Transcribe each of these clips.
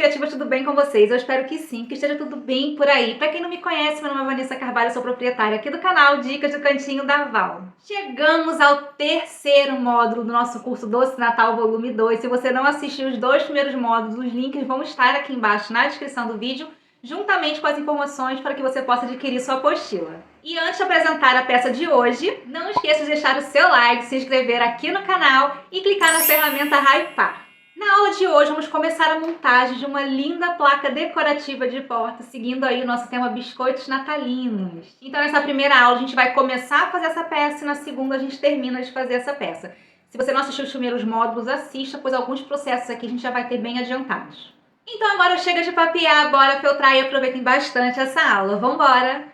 criativas, tudo bem com vocês? Eu espero que sim, que esteja tudo bem por aí. Para quem não me conhece, meu nome é Vanessa Carvalho, sou proprietária aqui do canal Dicas do Cantinho da Val. Chegamos ao terceiro módulo do nosso curso Doce Natal Volume 2. Se você não assistiu os dois primeiros módulos, os links vão estar aqui embaixo na descrição do vídeo, juntamente com as informações para que você possa adquirir sua apostila. E antes de apresentar a peça de hoje, não esqueça de deixar o seu like, se inscrever aqui no canal e clicar na ferramenta Hypar. Na aula de hoje, vamos começar a montagem de uma linda placa decorativa de porta, seguindo aí o nosso tema biscoitos natalinos. Então, nessa primeira aula, a gente vai começar a fazer essa peça e na segunda a gente termina de fazer essa peça. Se você não assistiu os primeiros módulos, assista, pois alguns processos aqui a gente já vai ter bem adiantados. Então, agora chega de papear, bora filtrar e aproveitem bastante essa aula. Vambora!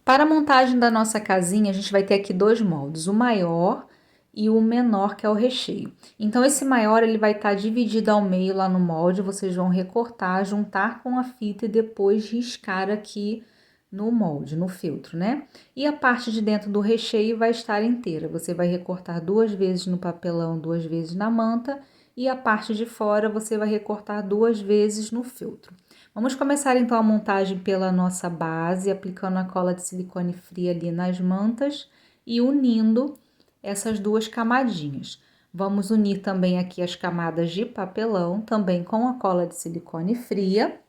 Para a montagem da nossa casinha, a gente vai ter aqui dois moldes, o maior e o menor, que é o recheio. Então, esse maior ele vai estar dividido ao meio lá no molde, vocês vão recortar, juntar com a fita e depois riscar aqui no molde, no feltro, né? E a parte de dentro do recheio vai estar inteira, você vai recortar 2 vezes no papelão, 2 vezes na manta, e a parte de fora você vai recortar 2 vezes no feltro. Vamos começar então a montagem pela nossa base, aplicando a cola de silicone fria ali nas mantas e unindo essas duas camadinhas. Vamos unir também aqui as camadas de papelão, também com a cola de silicone fria.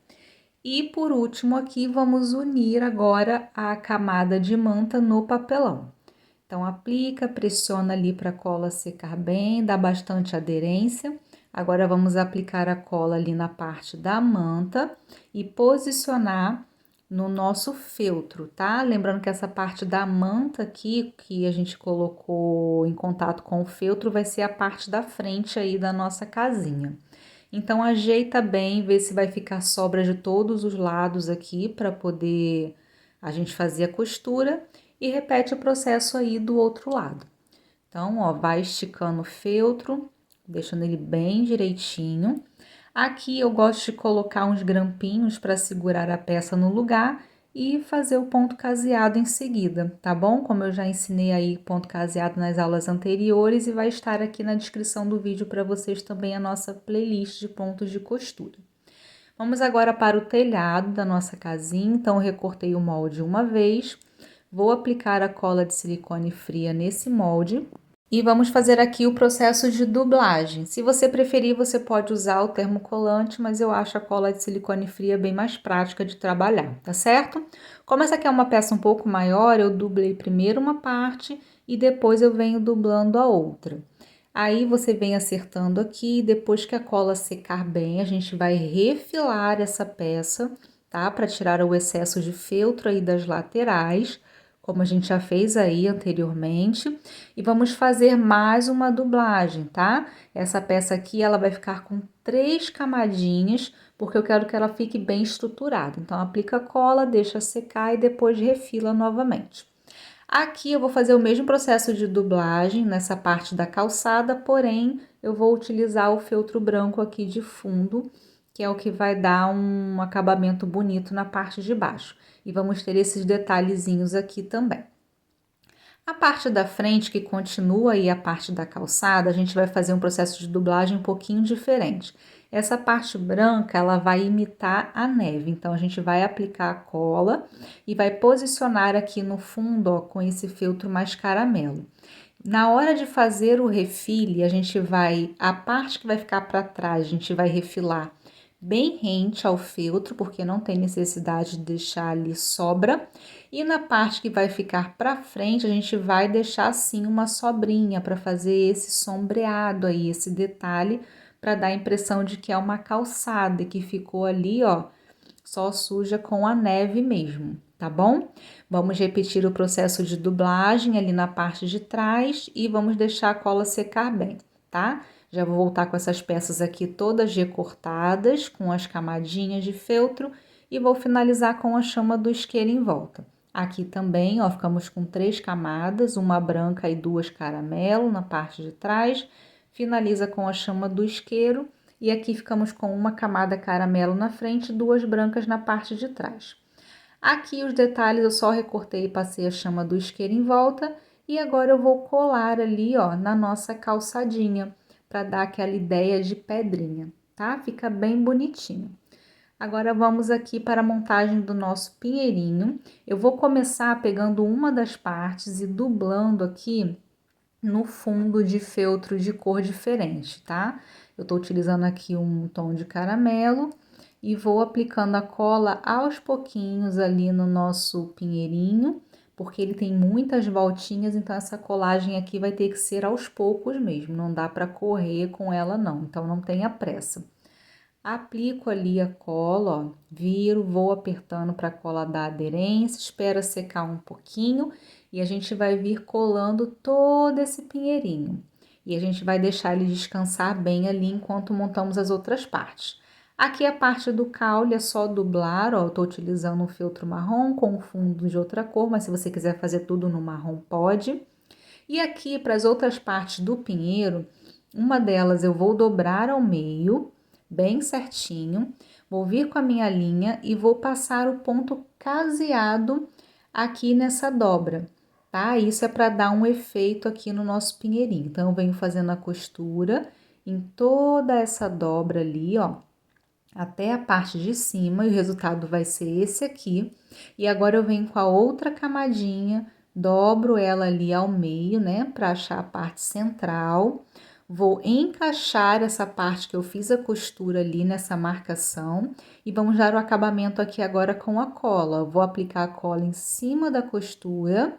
E por último aqui, vamos unir agora a camada de manta no papelão. Então, aplica, pressiona ali para a cola secar bem, dá bastante aderência. Agora, vamos aplicar a cola ali na parte da manta e posicionar no nosso feltro, tá? Lembrando que essa parte da manta aqui, que a gente colocou em contato com o feltro, vai ser a parte da frente aí da nossa casinha. Então, ajeita bem, vê se vai ficar sobra de todos os lados aqui, para poder a gente fazer a costura, e repete o processo aí do outro lado. Então, ó, vai esticando o feltro, deixando ele bem direitinho. Aqui eu gosto de colocar uns grampinhos para segurar a peça no lugar e fazer o ponto caseado em seguida, tá bom? Como eu já ensinei aí ponto caseado nas aulas anteriores, e vai estar aqui na descrição do vídeo para vocês também a nossa playlist de pontos de costura. Vamos agora para o telhado da nossa casinha. Então, eu recortei o molde uma vez, vou aplicar a cola de silicone fria nesse molde. E vamos fazer aqui o processo de dublagem. Se você preferir, você pode usar o termocolante, mas eu acho a cola de silicone fria bem mais prática de trabalhar, tá certo? Como essa aqui é uma peça um pouco maior, eu dublei primeiro uma parte e depois eu venho dublando a outra. Aí você vem acertando aqui, depois que a cola secar bem, a gente vai refilar essa peça, tá? Para tirar o excesso de feltro aí das laterais, como a gente já fez aí anteriormente, e vamos fazer mais uma dublagem, tá? Essa peça aqui, ela vai ficar com 3 camadinhas, porque eu quero que ela fique bem estruturada. Então, aplica cola, deixa secar e depois refila novamente. Aqui eu vou fazer o mesmo processo de dublagem nessa parte da calçada, porém, eu vou utilizar o feltro branco aqui de fundo, que é o que vai dar um acabamento bonito na parte de baixo. E vamos ter esses detalhezinhos aqui também. A parte da frente, que continua aí a parte da calçada, a gente vai fazer um processo de dublagem um pouquinho diferente. Essa parte branca, ela vai imitar a neve, então a gente vai aplicar a cola e vai posicionar aqui no fundo, ó, com esse feltro mais caramelo. Na hora de fazer o refile, a parte que vai ficar para trás, a gente vai refilar bem rente ao feltro, porque não tem necessidade de deixar ali sobra. E na parte que vai ficar para frente, a gente vai deixar assim uma sobrinha para fazer esse sombreado aí, esse detalhe, para dar a impressão de que é uma calçada e que ficou ali, ó, só suja com a neve mesmo, tá bom? Vamos repetir o processo de dublagem ali na parte de trás e vamos deixar a cola secar bem, tá? Já vou voltar com essas peças aqui todas recortadas, com as camadinhas de feltro, e vou finalizar com a chama do isqueiro em volta. Aqui também, ó, ficamos com 3 camadas, uma branca e 2 caramelo na parte de trás, finaliza com a chama do isqueiro, e aqui ficamos com uma camada caramelo na frente e 2 brancas na parte de trás. Aqui os detalhes eu só recortei e passei a chama do isqueiro em volta, e agora eu vou colar ali, ó, na nossa calçadinha, para dar aquela ideia de pedrinha, tá? Fica bem bonitinho. Agora vamos aqui para a montagem do nosso pinheirinho. Eu vou começar pegando uma das partes e dublando aqui no fundo de feltro de cor diferente, tá? Eu tô utilizando aqui um tom de caramelo e vou aplicando a cola aos pouquinhos ali no nosso pinheirinho, porque ele tem muitas voltinhas, então essa colagem aqui vai ter que ser aos poucos mesmo, não dá para correr com ela não, então não tenha pressa. Aplico ali a cola, ó, viro, vou apertando para a cola dar aderência, espera secar um pouquinho e a gente vai vir colando todo esse pinheirinho. E a gente vai deixar ele descansar bem ali enquanto montamos as outras partes. Aqui a parte do caule é só dublar, ó, eu tô utilizando um feltro marrom com fundo de outra cor, mas se você quiser fazer tudo no marrom, pode. E aqui para as outras partes do pinheiro, uma delas eu vou dobrar ao meio, bem certinho, vou vir com a minha linha e vou passar o ponto caseado aqui nessa dobra, tá? Isso é para dar um efeito aqui no nosso pinheirinho. Então, eu venho fazendo a costura em toda essa dobra ali, ó, até a parte de cima, e o resultado vai ser esse aqui. E agora eu venho com a outra camadinha, dobro ela ali ao meio, né, para achar a parte central. Vou encaixar essa parte que eu fiz a costura ali nessa marcação e vamos dar o acabamento aqui agora com a cola. Vou aplicar a cola em cima da costura,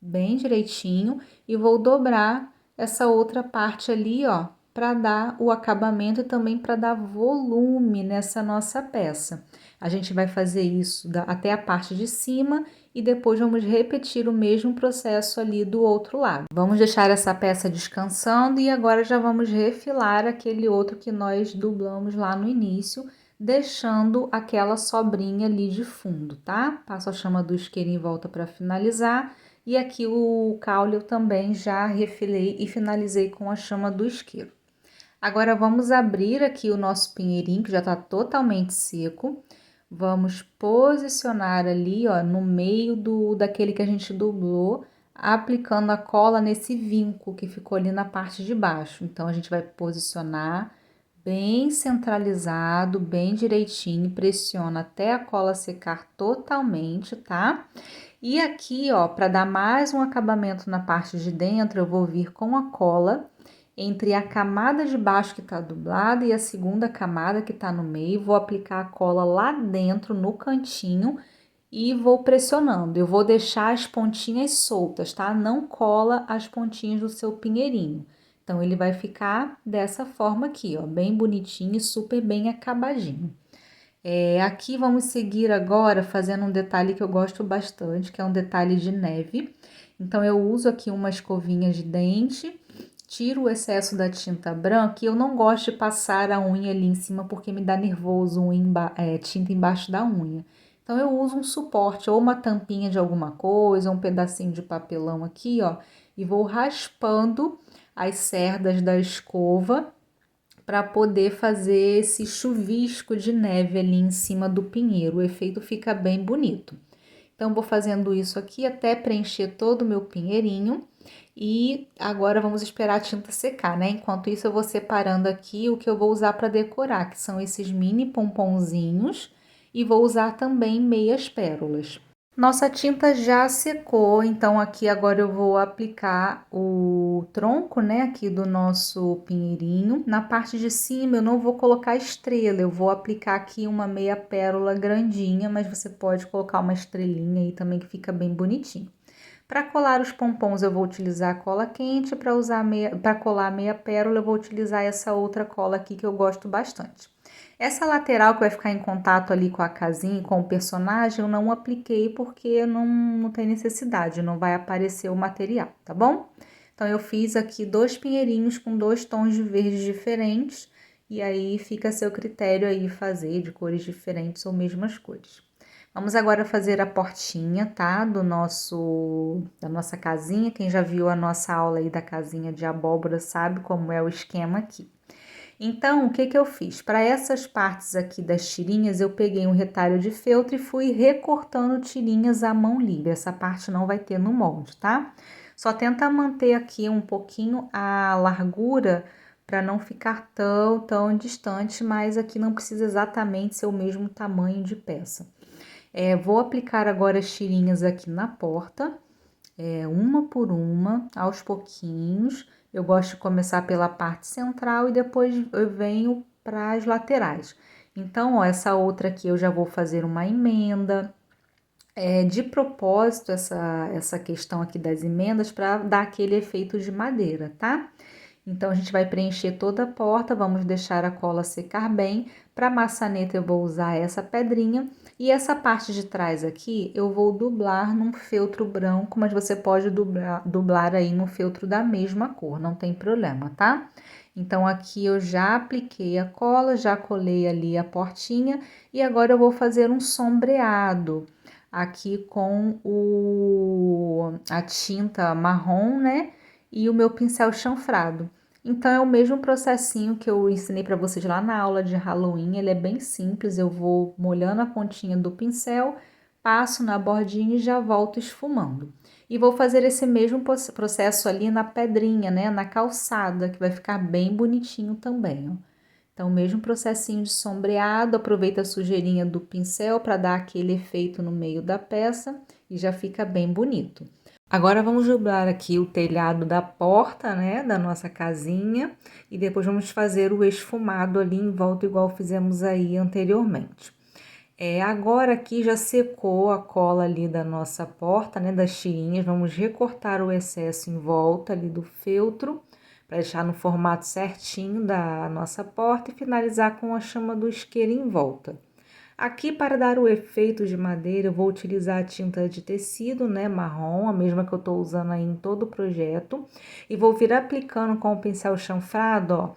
bem direitinho, e vou dobrar essa outra parte ali, ó, para dar o acabamento e também para dar volume nessa nossa peça. A gente vai fazer isso até a parte de cima e depois vamos repetir o mesmo processo ali do outro lado. Vamos deixar essa peça descansando e agora já vamos refilar aquele outro que nós dublamos lá no início, deixando aquela sobrinha ali de fundo, tá? Passo a chama do isqueiro em volta para finalizar. E aqui o caule eu também já refilei e finalizei com a chama do isqueiro. Agora, vamos abrir aqui o nosso pinheirinho, que já tá totalmente seco. Vamos posicionar ali, ó, no meio daquele que a gente dublou, aplicando a cola nesse vinco que ficou ali na parte de baixo. Então, a gente vai posicionar bem centralizado, bem direitinho, pressiona até a cola secar totalmente, tá? E aqui, ó, para dar mais um acabamento na parte de dentro, eu vou vir com a cola entre a camada de baixo que tá dublada e a segunda camada que tá no meio, vou aplicar a cola lá dentro, no cantinho, e vou pressionando. Eu vou deixar as pontinhas soltas, tá? Não cola as pontinhas do seu pinheirinho. Então, ele vai ficar dessa forma aqui, ó, bem bonitinho e super bem acabadinho. Aqui vamos seguir agora fazendo um detalhe que eu gosto bastante, que é um detalhe de neve. Então, eu uso aqui uma escovinha de dente, tiro o excesso da tinta branca e eu não gosto de passar a unha ali em cima porque me dá nervoso tinta embaixo da unha. Então, eu uso um suporte ou uma tampinha de alguma coisa, um pedacinho de papelão aqui, ó, e vou raspando as cerdas da escova para poder fazer esse chuvisco de neve ali em cima do pinheiro. O efeito fica bem bonito. Então, vou fazendo isso aqui até preencher todo o meu pinheirinho. E agora vamos esperar a tinta secar, né? Enquanto isso, eu vou separando aqui o que eu vou usar para decorar, que são esses mini pomponzinhos. E vou usar também meias pérolas. Nossa tinta já secou, então aqui agora eu vou aplicar o tronco, né, aqui do nosso pinheirinho. Na parte de cima eu não vou colocar estrela, eu vou aplicar aqui uma meia pérola grandinha, mas você pode colocar uma estrelinha aí também que fica bem bonitinho. Para colar os pompons eu vou utilizar a cola quente, para colar a meia pérola eu vou utilizar essa outra cola aqui que eu gosto bastante. Essa lateral que vai ficar em contato ali com a casinha, com o personagem, eu não apliquei porque não tem necessidade, não vai aparecer o material, tá bom? Então, eu fiz aqui 2 pinheirinhos com 2 tons de verde diferentes, e aí fica a seu critério aí fazer de cores diferentes ou mesmas cores. Vamos agora fazer a portinha, tá? Da nossa casinha. Quem já viu a nossa aula aí da casinha de abóbora sabe como é o esquema aqui. Então, o que que eu fiz? Para essas partes aqui das tirinhas, eu peguei um retalho de feltro e fui recortando tirinhas à mão livre. Essa parte não vai ter no molde, tá? Só tenta manter aqui um pouquinho a largura para não ficar tão distante, mas aqui não precisa exatamente ser o mesmo tamanho de peça. Vou aplicar agora as tirinhas aqui na porta, uma por uma, aos pouquinhos. Eu gosto de começar pela parte central e depois eu venho para as laterais. Então, ó, essa outra aqui eu já vou fazer uma emenda. De propósito, essa questão aqui das emendas para dar aquele efeito de madeira, tá? Então, a gente vai preencher toda a porta, vamos deixar a cola secar bem. Para maçaneta, eu vou usar essa pedrinha. E essa parte de trás aqui, eu vou dublar num feltro branco, mas você pode dublar aí no feltro da mesma cor, não tem problema, tá? Então, aqui eu já apliquei a cola, já colei ali a portinha. E agora eu vou fazer um sombreado aqui com a tinta marrom, né? E o meu pincel chanfrado. Então, é o mesmo processinho que eu ensinei para vocês lá na aula de Halloween. Ele é bem simples, eu vou molhando a pontinha do pincel, passo na bordinha e já volto esfumando. E vou fazer esse mesmo processo ali na pedrinha, né? Na calçada, que vai ficar bem bonitinho também, ó. Então, mesmo processinho de sombreado, aproveita a sujeirinha do pincel para dar aquele efeito no meio da peça e já fica bem bonito. Agora vamos dublar aqui o telhado da porta, né, da nossa casinha, e depois vamos fazer o esfumado ali em volta, igual fizemos aí anteriormente. Agora aqui já secou a cola ali da nossa porta, né, das tirinhas, vamos recortar o excesso em volta ali do feltro, para deixar no formato certinho da nossa porta e finalizar com a chama do isqueiro em volta. Aqui, para dar o efeito de madeira, eu vou utilizar a tinta de tecido, né, marrom, a mesma que eu tô usando aí em todo o projeto, e vou vir aplicando com o pincel chanfrado, ó,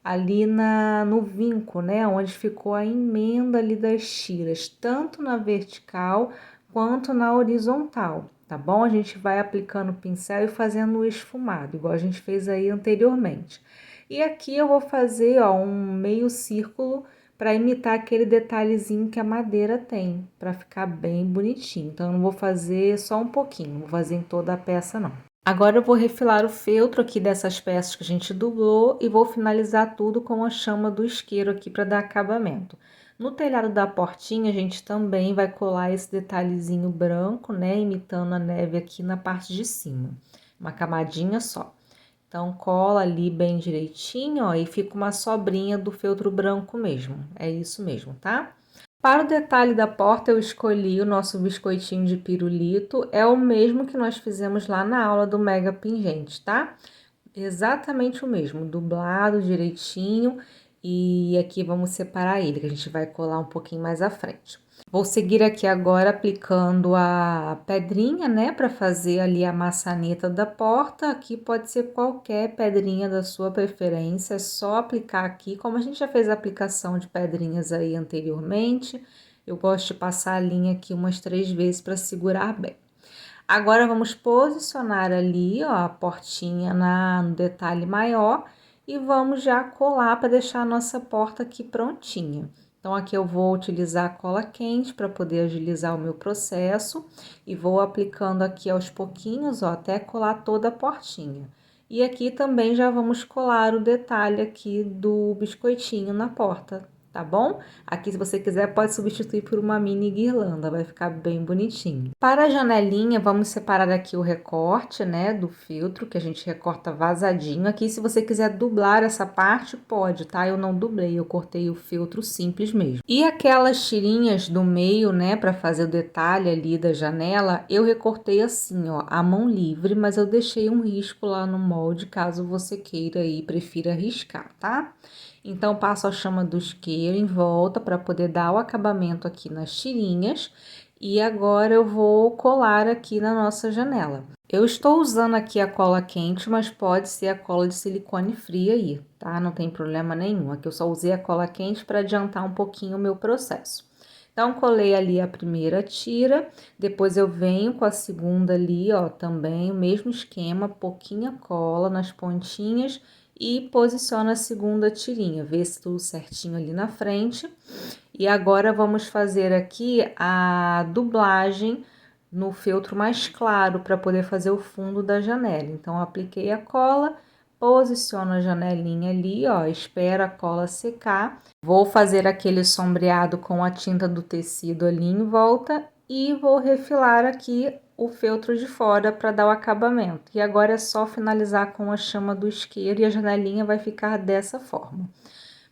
ali no vinco, né, onde ficou a emenda ali das tiras, tanto na vertical quanto na horizontal, tá bom? A gente vai aplicando o pincel e fazendo o esfumado, igual a gente fez aí anteriormente. E aqui eu vou fazer, ó, um meio círculo para imitar aquele detalhezinho que a madeira tem, para ficar bem bonitinho. Então, eu não vou fazer só um pouquinho, não vou fazer em toda a peça, não. Agora, eu vou refilar o feltro aqui dessas peças que a gente dublou e vou finalizar tudo com a chama do isqueiro aqui para dar acabamento. No telhado da portinha, a gente também vai colar esse detalhezinho branco, né, imitando a neve aqui na parte de cima. Uma camadinha só. Então, cola ali bem direitinho, ó, e fica uma sobrinha do feltro branco mesmo. É isso mesmo, tá? Para o detalhe da porta, eu escolhi o nosso biscoitinho de pirulito. É o mesmo que nós fizemos lá na aula do Mega Pingente, tá? Exatamente o mesmo, dublado direitinho. E aqui vamos separar ele, que a gente vai colar um pouquinho mais à frente. Vou seguir aqui agora aplicando a pedrinha, né, para fazer ali a maçaneta da porta. Aqui pode ser qualquer pedrinha da sua preferência, é só aplicar aqui. Como a gente já fez a aplicação de pedrinhas aí anteriormente, eu gosto de passar a linha aqui umas 3 vezes para segurar bem. Agora, vamos posicionar ali, ó, a portinha no detalhe maior e vamos já colar para deixar a nossa porta aqui prontinha. Então, aqui eu vou utilizar a cola quente para poder agilizar o meu processo e vou aplicando aqui aos pouquinhos, ó, até colar toda a portinha. E aqui também já vamos colar o detalhe aqui do biscoitinho na porta, tá bom? Aqui, se você quiser, pode substituir por uma mini guirlanda, vai ficar bem bonitinho. Para a janelinha, vamos separar aqui o recorte, né, do filtro, que a gente recorta vazadinho. Aqui, se você quiser dublar essa parte, pode, tá? Eu não dublei, eu cortei o filtro simples mesmo. E aquelas tirinhas do meio, né, para fazer o detalhe ali da janela, eu recortei assim, ó, à mão livre, mas eu deixei um risco lá no molde, caso você queira e prefira riscar, tá? Então, passo a chama do isqueiro em volta para poder dar o acabamento aqui nas tirinhas. E agora eu vou colar aqui na nossa janela. Eu estou usando aqui a cola quente, mas pode ser a cola de silicone fria aí, tá? Não tem problema nenhum. Aqui eu só usei a cola quente para adiantar um pouquinho o meu processo. Então, colei ali a primeira tira, depois eu venho com a segunda ali, ó, também o mesmo esquema, pouquinha cola nas pontinhas e posiciono a segunda tirinha, vê se tudo certinho ali na frente. E agora vamos fazer aqui a dublagem no feltro mais claro para poder fazer o fundo da janela. Então, apliquei a cola, posiciono a janelinha ali, ó, espero a cola secar. Vou fazer aquele sombreado com a tinta do tecido ali em volta e vou refilar aqui o feltro de fora para dar o acabamento. E agora é só finalizar com a chama do isqueiro e a janelinha vai ficar dessa forma.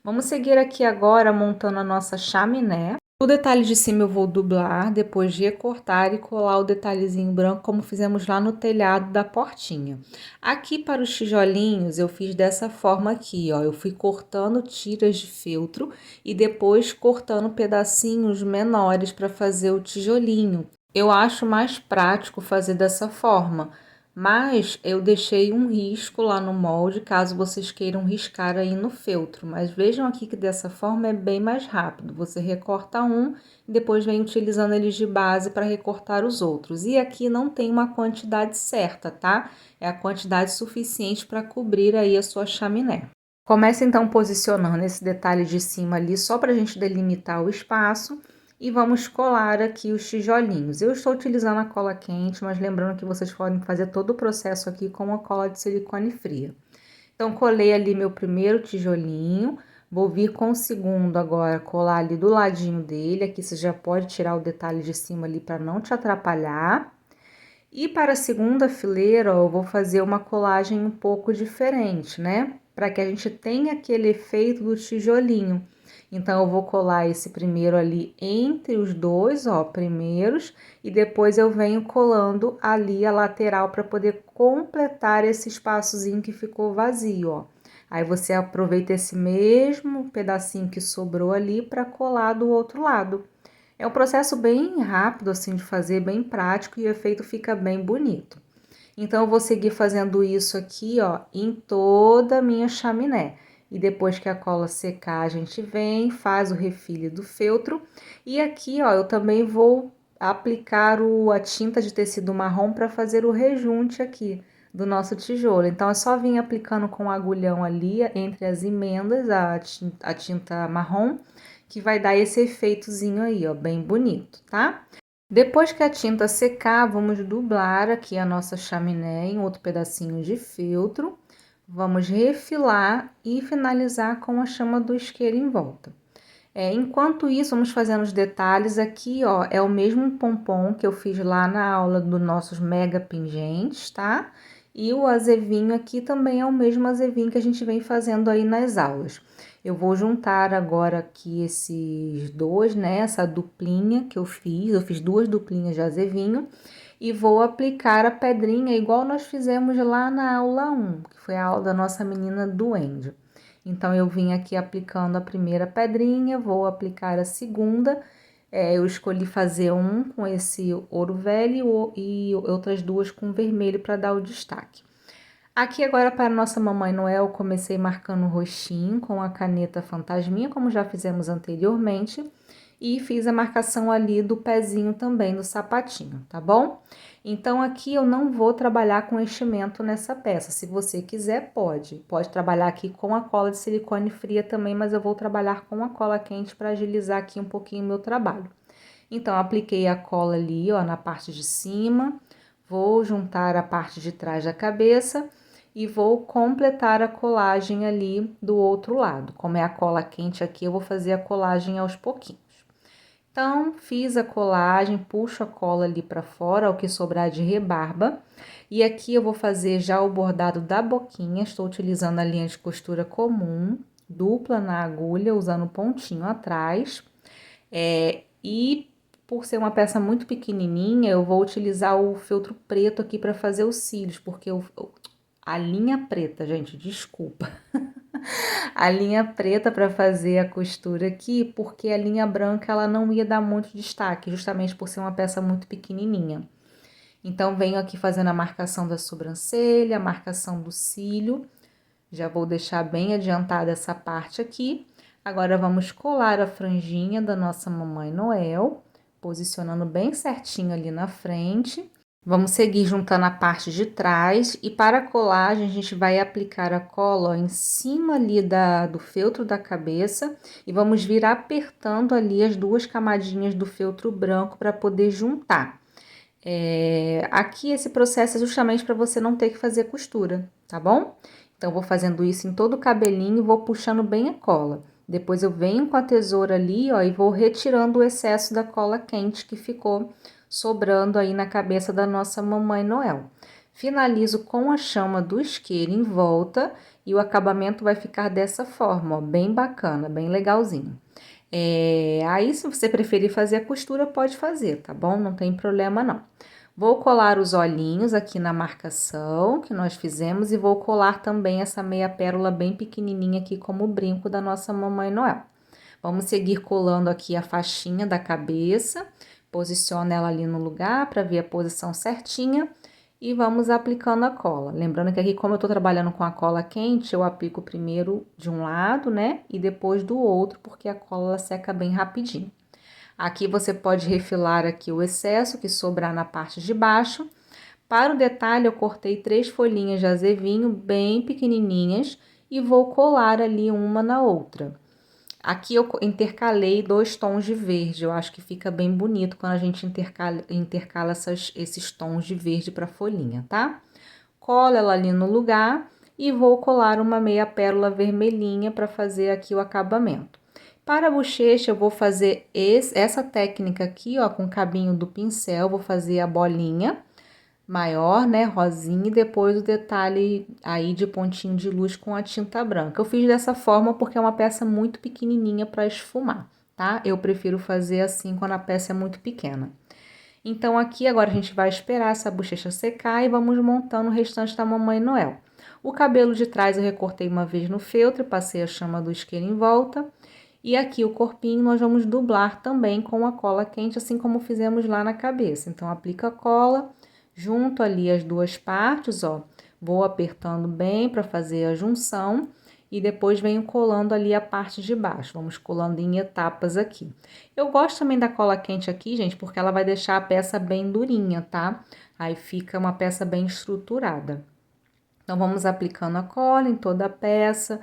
Vamos seguir aqui agora montando a nossa chaminé. O detalhe de cima eu vou dublar, depois recortar e colar o detalhezinho branco como fizemos lá no telhado da portinha. Aqui para os tijolinhos eu fiz dessa forma aqui, ó, eu fui cortando tiras de feltro e depois cortando pedacinhos menores para fazer o tijolinho. Eu acho mais prático fazer dessa forma, mas eu deixei um risco lá no molde, caso vocês queiram riscar aí no feltro. Mas vejam aqui que dessa forma é bem mais rápido. Você recorta um e depois vem utilizando eles de base para recortar os outros. E aqui não tem uma quantidade certa, tá? É a quantidade suficiente para cobrir aí a sua chaminé. Comece então posicionando esse detalhe de cima ali só para a gente delimitar o espaço. E vamos colar aqui os tijolinhos. Eu estou utilizando a cola quente, mas lembrando que vocês podem fazer todo o processo aqui com a cola de silicone fria. Então, colei ali meu primeiro tijolinho, vou vir com o segundo agora, colar ali do ladinho dele. Aqui você já pode tirar o detalhe de cima ali para não te atrapalhar. E para a segunda fileira, ó, eu vou fazer uma colagem um pouco diferente, né? Para que a gente tenha aquele efeito do tijolinho. Então, eu vou colar esse primeiro ali entre os dois, ó, primeiros, e depois eu venho colando ali a lateral para poder completar esse espaçozinho que ficou vazio, ó. Aí, você aproveita esse mesmo pedacinho que sobrou ali para colar do outro lado. É um processo bem rápido, assim, de fazer, bem prático e o efeito fica bem bonito. Então, eu vou seguir fazendo isso aqui, ó, em toda a minha chaminé. E depois que a cola secar, a gente vem, faz o refile do feltro. E aqui, ó, eu também vou aplicar a tinta de tecido marrom para fazer o rejunte aqui do nosso tijolo. Então, é só vir aplicando com o agulhão ali, entre as emendas, a tinta marrom, que vai dar esse efeitozinho aí, ó, bem bonito, tá? Depois que a tinta secar, vamos dublar aqui a nossa chaminé em outro pedacinho de feltro. Vamos refilar e finalizar com a chama do isqueiro em volta. Enquanto isso, vamos fazendo os detalhes aqui, ó, é o mesmo pompom que eu fiz lá na aula dos nossos mega pingentes, tá? E o azevinho aqui também é o mesmo azevinho que a gente vem fazendo aí nas aulas. Eu vou juntar agora aqui esses dois, né, essa duplinha que eu fiz duas duplinhas de azevinho. E vou aplicar a pedrinha igual nós fizemos lá na aula 1, que foi a aula da nossa menina duende. Então, eu vim aqui aplicando a primeira pedrinha, vou aplicar a segunda. Eu escolhi fazer um com esse ouro velho e outras duas com vermelho para dar o destaque. Aqui agora para nossa Mamãe Noel, comecei marcando o rostinho com a caneta fantasminha, como já fizemos anteriormente. E fiz a marcação ali do pezinho também, do sapatinho, tá bom? Então, aqui eu não vou trabalhar com enchimento nessa peça. Se você quiser, pode. Pode trabalhar aqui com a cola de silicone fria também, mas eu vou trabalhar com a cola quente para agilizar aqui um pouquinho o meu trabalho. Então, apliquei a cola ali, ó, na parte de cima. Vou juntar a parte de trás da cabeça e vou completar a colagem ali do outro lado. Como é a cola quente aqui, eu vou fazer a colagem aos pouquinhos. Então, fiz a colagem, puxo a cola ali para fora, o que sobrar de rebarba. E aqui eu vou fazer já o bordado da boquinha, estou utilizando a linha de costura comum, dupla na agulha, usando pontinho atrás. E por ser uma peça muito pequenininha, eu vou utilizar o feltro preto aqui para fazer os cílios, porque a linha preta, gente, desculpa. A linha preta para fazer a costura aqui, porque a linha branca ela não ia dar muito destaque, justamente por ser uma peça muito pequenininha. Então, venho aqui fazendo a marcação da sobrancelha, a marcação do cílio. Já vou deixar bem adiantada essa parte aqui. Agora, vamos colar a franjinha da nossa Mamãe Noel, posicionando bem certinho ali na frente. Vamos seguir juntando a parte de trás e para a colagem a gente vai aplicar a cola, ó, em cima ali do feltro da cabeça e vamos vir apertando ali as duas camadinhas do feltro branco para poder juntar. Aqui esse processo é justamente para você não ter que fazer costura, tá bom? Então, vou fazendo isso em todo o cabelinho e vou puxando bem a cola. Depois eu venho com a tesoura ali, ó, e vou retirando o excesso da cola quente que ficou sobrando aí na cabeça da nossa Mamãe Noel. Finalizo com a chama do isqueiro em volta e o acabamento vai ficar dessa forma, ó, bem bacana, bem legalzinho. Aí, se você preferir fazer a costura, pode fazer, tá bom? Não tem problema não. Vou colar os olhinhos aqui na marcação que nós fizemos e vou colar também essa meia pérola bem pequenininha aqui como brinco da nossa Mamãe Noel. Vamos seguir colando aqui a faixinha da cabeça, posiciona ela ali no lugar para ver a posição certinha e vamos aplicando a cola. Lembrando que aqui, como eu tô trabalhando com a cola quente, eu aplico primeiro de um lado, né, e depois do outro, porque a cola ela seca bem rapidinho. Aqui você pode refilar aqui o excesso que sobrar na parte de baixo. Para o detalhe, eu cortei 3 folhinhas de azevinho bem pequenininhas e vou colar ali uma na outra. Aqui eu intercalei 2 tons de verde, eu acho que fica bem bonito quando a gente intercala esses tons de verde para a folhinha, tá? Colo ela ali no lugar e vou colar uma meia pérola vermelhinha para fazer aqui o acabamento. Para a bochecha, eu vou fazer essa técnica aqui, ó, com o cabinho do pincel, vou fazer a bolinha maior, né, rosinha, e depois o detalhe aí de pontinho de luz com a tinta branca. Eu fiz dessa forma porque é uma peça muito pequenininha para esfumar, tá? Eu prefiro fazer assim quando a peça é muito pequena. Então, aqui agora a gente vai esperar essa bochecha secar e vamos montando o restante da Mamãe Noel. O cabelo de trás eu recortei uma vez no feltro, passei a chama do isqueiro em volta. E aqui o corpinho nós vamos dublar também com a cola quente, assim como fizemos lá na cabeça. Então, aplica a cola, junto ali as duas partes, ó. Vou apertando bem para fazer a junção e depois venho colando ali a parte de baixo. Vamos colando em etapas aqui. Eu gosto também da cola quente aqui, gente, porque ela vai deixar a peça bem durinha, tá? Aí fica uma peça bem estruturada. Então, vamos aplicando a cola em toda a peça.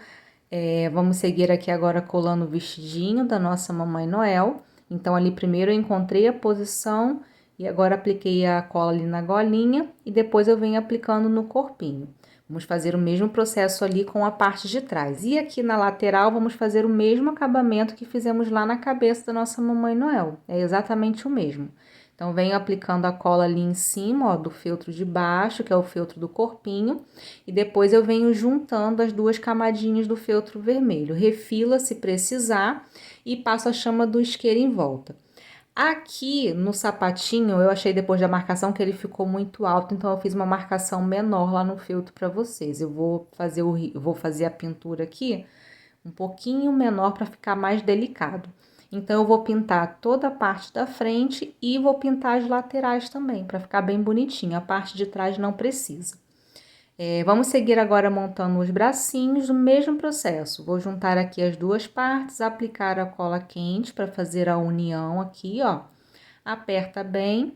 Vamos seguir aqui agora colando o vestidinho da nossa Mamãe Noel. Então, ali primeiro eu encontrei a posição e agora apliquei a cola ali na golinha e depois eu venho aplicando no corpinho. Vamos fazer o mesmo processo ali com a parte de trás. E aqui na lateral vamos fazer o mesmo acabamento que fizemos lá na cabeça da nossa Mamãe Noel. É exatamente o mesmo. Então, venho aplicando a cola ali em cima, ó, do feltro de baixo, que é o feltro do corpinho, e depois eu venho juntando as duas camadinhas do feltro vermelho. Refila se precisar e passo a chama do isqueiro em volta. Aqui no sapatinho, eu achei depois da marcação que ele ficou muito alto, então eu fiz uma marcação menor lá no feltro para vocês. Eu vou fazer a pintura aqui um pouquinho menor para ficar mais delicado. Então, eu vou pintar toda a parte da frente e vou pintar as laterais também, para ficar bem bonitinho. A parte de trás não precisa. Vamos seguir agora montando os bracinhos, o mesmo processo. Vou juntar aqui as duas partes, aplicar a cola quente para fazer a união aqui, ó. Aperta bem.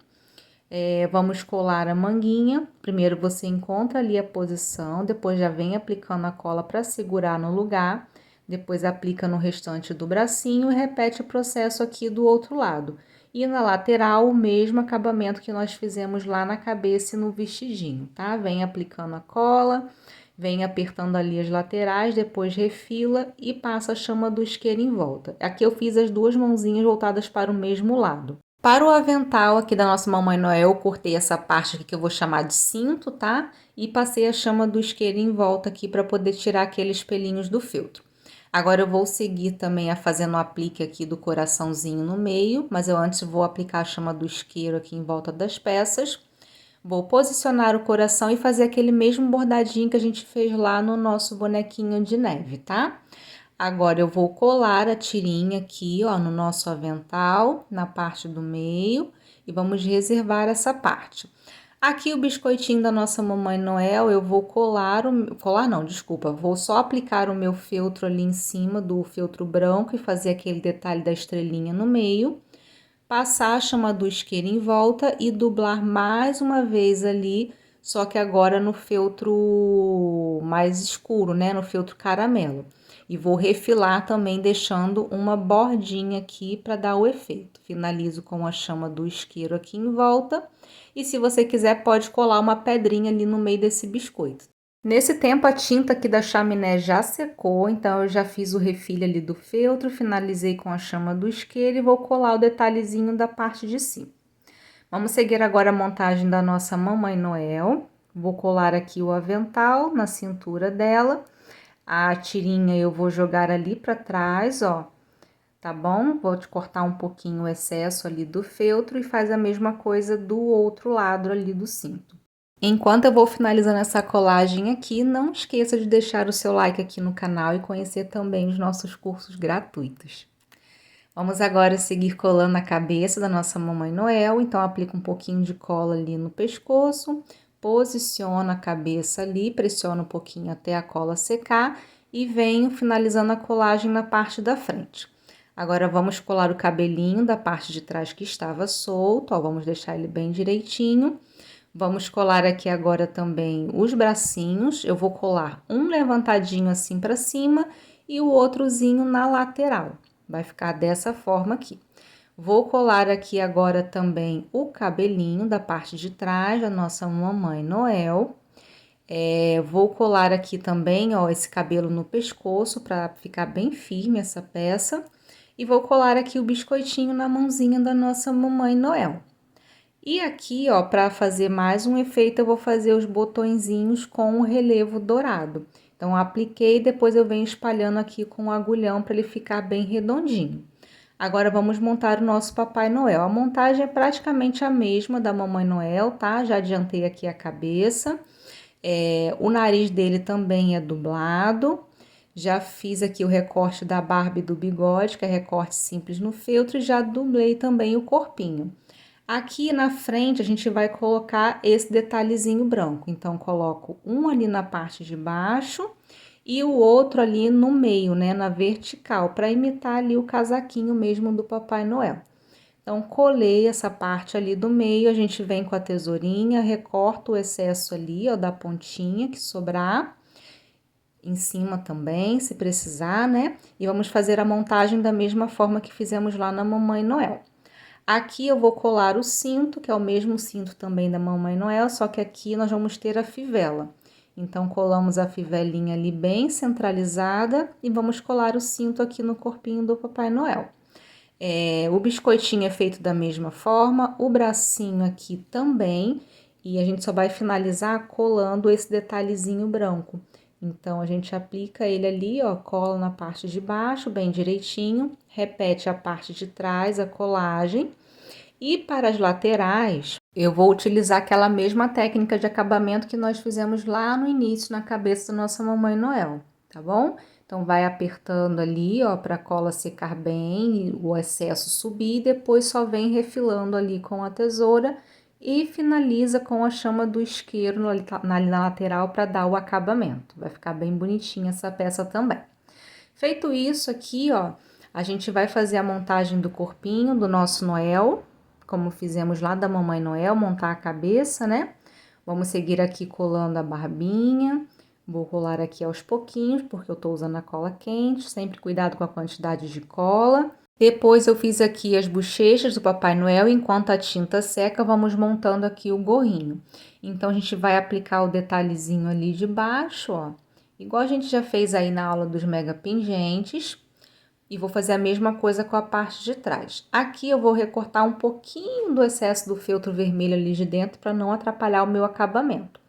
Vamos colar a manguinha. Primeiro você encontra ali a posição, depois já vem aplicando a cola para segurar no lugar. Depois aplica no restante do bracinho e repete o processo aqui do outro lado. E na lateral, o mesmo acabamento que nós fizemos lá na cabeça e no vestidinho, tá? Vem aplicando a cola, vem apertando ali as laterais, depois refila e passa a chama do isqueiro em volta. Aqui eu fiz as duas mãozinhas voltadas para o mesmo lado. Para o avental aqui da nossa Mamãe Noel, eu cortei essa parte aqui que eu vou chamar de cinto, tá? E passei a chama do isqueiro em volta aqui para poder tirar aqueles pelinhos do feltro. Agora eu vou seguir também fazendo o aplique aqui do coraçãozinho no meio, mas eu antes vou aplicar a chama do isqueiro aqui em volta das peças. Vou posicionar o coração e fazer aquele mesmo bordadinho que a gente fez lá no nosso bonequinho de neve, tá? Agora eu vou colar a tirinha aqui, ó, no nosso avental, na parte do meio, e vamos reservar essa parte. Aqui o biscoitinho da nossa Mamãe Noel, eu vou vou só aplicar o meu feltro ali em cima do feltro branco e fazer aquele detalhe da estrelinha no meio. Passar a chama do isqueiro em volta e dublar mais uma vez ali, só que agora no feltro mais escuro, né, no feltro caramelo. E vou refilar também deixando uma bordinha aqui para dar o efeito. Finalizo com a chama do isqueiro aqui em volta. E se você quiser, pode colar uma pedrinha ali no meio desse biscoito. Nesse tempo a tinta aqui da chaminé já secou, então eu já fiz o refilho ali do feltro, finalizei com a chama do isqueiro e vou colar o detalhezinho da parte de cima. Vamos seguir agora a montagem da nossa Mamãe Noel. Vou colar aqui o avental na cintura dela. A tirinha eu vou jogar ali para trás, ó, tá bom? Vou te cortar um pouquinho o excesso ali do feltro e faz a mesma coisa do outro lado ali do cinto. Enquanto eu vou finalizando essa colagem aqui, não esqueça de deixar o seu like aqui no canal e conhecer também os nossos cursos gratuitos. Vamos agora seguir colando a cabeça da nossa Mamãe Noel, então aplica um pouquinho de cola ali no pescoço, posiciona a cabeça ali, pressiona um pouquinho até a cola secar e venho finalizando a colagem na parte da frente. Agora vamos colar o cabelinho da parte de trás que estava solto, ó, vamos deixar ele bem direitinho. Vamos colar aqui agora também os bracinhos. Eu vou colar um levantadinho assim para cima e o outrozinho na lateral. Vai ficar dessa forma aqui. Vou colar aqui agora também o cabelinho da parte de trás da nossa Mamãe Noel. Vou colar aqui também, ó, esse cabelo no pescoço para ficar bem firme essa peça. E vou colar aqui o biscoitinho na mãozinha da nossa Mamãe Noel. E aqui, ó, para fazer mais um efeito, eu vou fazer os botõezinhos com o relevo dourado. Então, apliquei, depois eu venho espalhando aqui com o agulhão para ele ficar bem redondinho. Agora, vamos montar o nosso Papai Noel. A montagem é praticamente a mesma da Mamãe Noel, tá? Já adiantei aqui a cabeça. O nariz dele também é dublado. Já fiz aqui o recorte da barba e do bigode, que é recorte simples no feltro, e já dublei também o corpinho. Aqui na frente, a gente vai colocar esse detalhezinho branco. Então, coloco um ali na parte de baixo e o outro ali no meio, né, na vertical, para imitar ali o casaquinho mesmo do Papai Noel. Então, colei essa parte ali do meio, a gente vem com a tesourinha, recorta o excesso ali, ó, da pontinha que sobrar. Em cima também, se precisar, né? E vamos fazer a montagem da mesma forma que fizemos lá na Mamãe Noel. Aqui eu vou colar o cinto, que é o mesmo cinto também da Mamãe Noel, só que aqui nós vamos ter a fivela. Então, colamos a fivelinha ali bem centralizada e vamos colar o cinto aqui no corpinho do Papai Noel. O biscoitinho é feito da mesma forma, o bracinho aqui também, e a gente só vai finalizar colando esse detalhezinho branco. Então, a gente aplica ele ali, ó, cola na parte de baixo, bem direitinho, repete a parte de trás, a colagem. E para as laterais, eu vou utilizar aquela mesma técnica de acabamento que nós fizemos lá no início, na cabeça da nossa Mamãe Noel, tá bom? Então, vai apertando ali, ó, para a cola secar bem e o excesso subir, e depois só vem refilando ali com a tesoura e finaliza com a chama do isqueiro na lateral para dar o acabamento. Vai ficar bem bonitinha essa peça também. Feito isso aqui, ó, a gente vai fazer a montagem do corpinho do nosso Noel, como fizemos lá da Mamãe Noel, montar a cabeça, né? Vamos seguir aqui colando a barbinha. Vou colar aqui aos pouquinhos, porque eu tô usando a cola quente, sempre cuidado com a quantidade de cola. Depois eu fiz aqui as bochechas do Papai Noel, enquanto a tinta seca, vamos montando aqui o gorrinho. Então, a gente vai aplicar o detalhezinho ali de baixo, ó, igual a gente já fez aí na aula dos mega pingentes. E vou fazer a mesma coisa com a parte de trás. Aqui eu vou recortar um pouquinho do excesso do feltro vermelho ali de dentro para não atrapalhar o meu acabamento.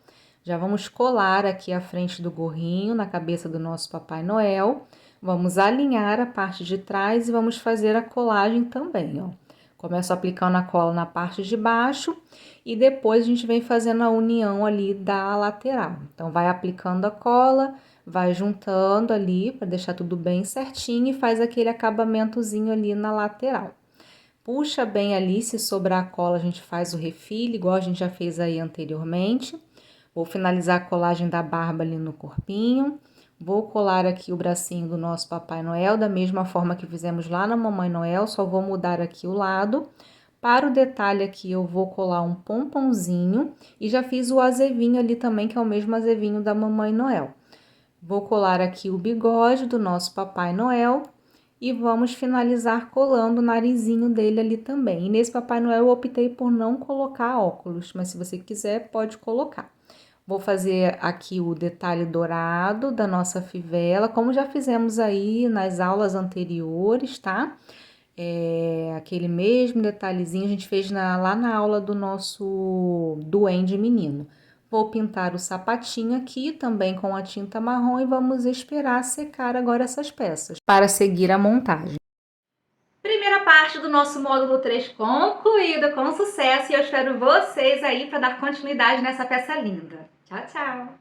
Já vamos colar aqui a frente do gorrinho na cabeça do nosso Papai Noel. Vamos alinhar a parte de trás e vamos fazer a colagem também, ó. Começo aplicando a cola na parte de baixo e depois a gente vem fazendo a união ali da lateral. Então, vai aplicando a cola, vai juntando ali para deixar tudo bem certinho e faz aquele acabamentozinho ali na lateral. Puxa bem ali, se sobrar cola a gente faz o refile, igual a gente já fez aí anteriormente. Vou finalizar a colagem da barba ali no corpinho. Vou colar aqui o bracinho do nosso Papai Noel, da mesma forma que fizemos lá na Mamãe Noel, só vou mudar aqui o lado. Para o detalhe aqui, eu vou colar um pomponzinho e já fiz o azevinho ali também, que é o mesmo azevinho da Mamãe Noel. Vou colar aqui o bigode do nosso Papai Noel e vamos finalizar colando o narizinho dele ali também. E nesse Papai Noel eu optei por não colocar óculos, mas se você quiser, pode colocar. Vou fazer aqui o detalhe dourado da nossa fivela, como já fizemos aí nas aulas anteriores, tá? Aquele mesmo detalhezinho a gente fez lá na aula do nosso duende menino. Vou pintar o sapatinho aqui também com a tinta marrom e vamos esperar secar agora essas peças para seguir a montagem. Primeira parte do nosso módulo 3 concluída com sucesso e eu espero vocês aí para dar continuidade nessa peça linda. Tchau, tchau!